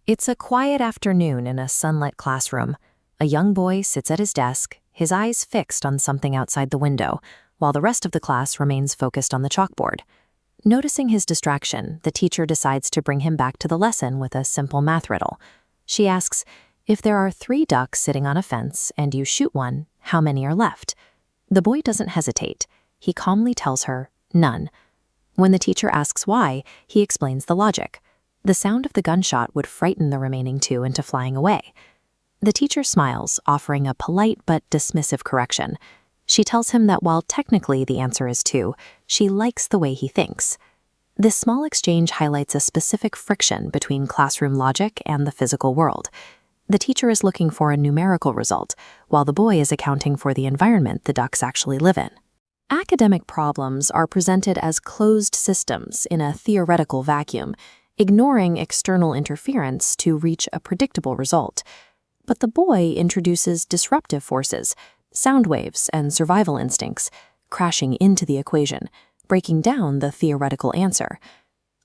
It's a quiet afternoon in a sunlit classroom. A young boy sits at his desk, his eyes fixed on something outside the window, while the rest of the class remains focused on the chalkboard. Noticing his distraction, the teacher decides to bring him back to the lesson with a simple math riddle. She asks, if there are 3 ducks sitting on a fence and you shoot one, how many are left? The boy doesn't hesitate. He calmly tells her, none. When the teacher asks why, he explains the logic. The sound of the gunshot would frighten the remaining 2 into flying away. The teacher smiles, offering a polite but dismissive correction. She tells him that while technically the answer is 2, she likes the way he thinks. This small exchange highlights a specific friction between classroom logic and the physical world. The teacher is looking for a numerical result, while the boy is accounting for the environment the ducks actually live in. Academic problems are presented as closed systems in a theoretical vacuum, ignoring external interference to reach a predictable result. But the boy introduces disruptive forces, sound waves and survival instincts, crashing into the equation, breaking down the theoretical answer.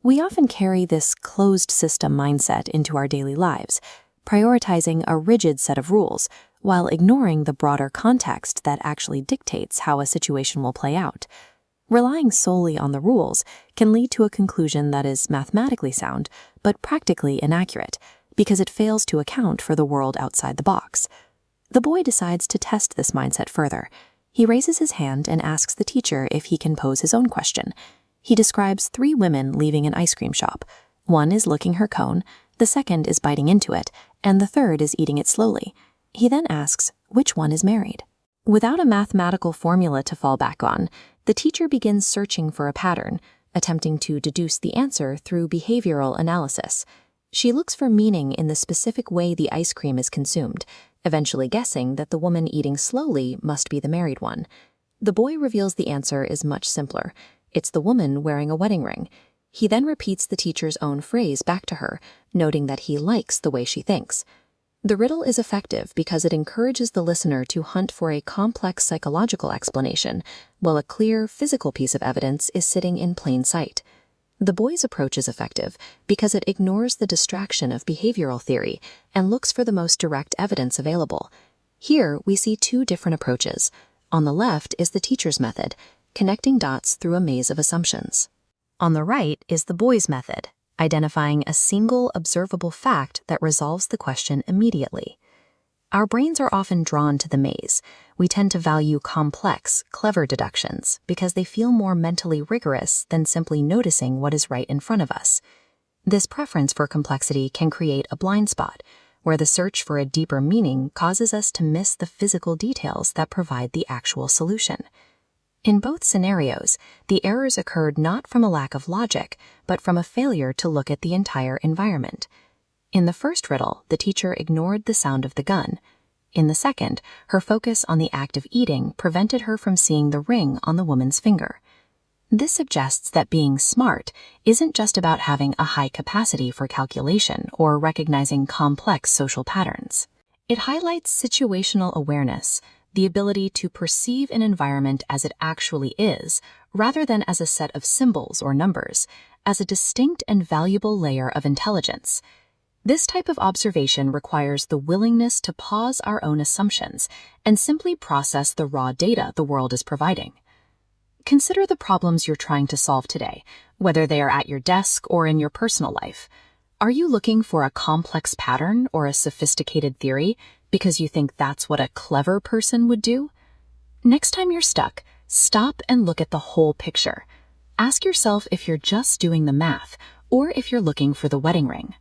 We often carry this closed system mindset into our daily lives, prioritizing a rigid set of rules while ignoring the broader context that actually dictates how a situation will play out. Relying solely on the rules can lead to a conclusion that is mathematically sound but practically inaccurate because it fails to account for the world outside the box. The boy decides to test this mindset further. He raises his hand and asks the teacher if he can pose his own question. He describes 3 women leaving an ice cream shop. One is licking her cone, the second is biting into it, and the third is eating it slowly. He then asks, which one is married? Without a mathematical formula to fall back on, the teacher begins searching for a pattern, attempting to deduce the answer through behavioral analysis. She looks for meaning in the specific way the ice cream is consumed, eventually guessing that the woman eating slowly must be the married one. The boy reveals the answer is much simpler. It's the woman wearing a wedding ring. He then repeats the teacher's own phrase back to her, noting that he likes the way she thinks. The riddle is effective because it encourages the listener to hunt for a complex psychological explanation, while a clear, physical piece of evidence is sitting in plain sight. The boy's approach is effective because it ignores the distraction of behavioral theory and looks for the most direct evidence available. Here, we see 2 different approaches. On the left is the teacher's method, connecting dots through a maze of assumptions. On the right is the boy's method, identifying a single observable fact that resolves the question immediately. Our brains are often drawn to the maze. We tend to value complex, clever deductions because they feel more mentally rigorous than simply noticing what is right in front of us. This preference for complexity can create a blind spot, where the search for a deeper meaning causes us to miss the physical details that provide the actual solution. In both scenarios, the errors occurred not from a lack of logic, but from a failure to look at the entire environment. In the first riddle, the teacher ignored the sound of the gun. In the second, her focus on the act of eating prevented her from seeing the ring on the woman's finger. This suggests that being smart isn't just about having a high capacity for calculation or recognizing complex social patterns. It highlights situational awareness, the ability to perceive an environment as it actually is, rather than as a set of symbols or numbers, as a distinct and valuable layer of intelligence. This type of observation requires the willingness to pause our own assumptions and simply process the raw data the world is providing. Consider the problems you're trying to solve today, whether they are at your desk or in your personal life. Are you looking for a complex pattern or a sophisticated theory because you think that's what a clever person would do? Next time you're stuck, stop and look at the whole picture. Ask yourself if you're just doing the math or if you're looking for the wedding ring.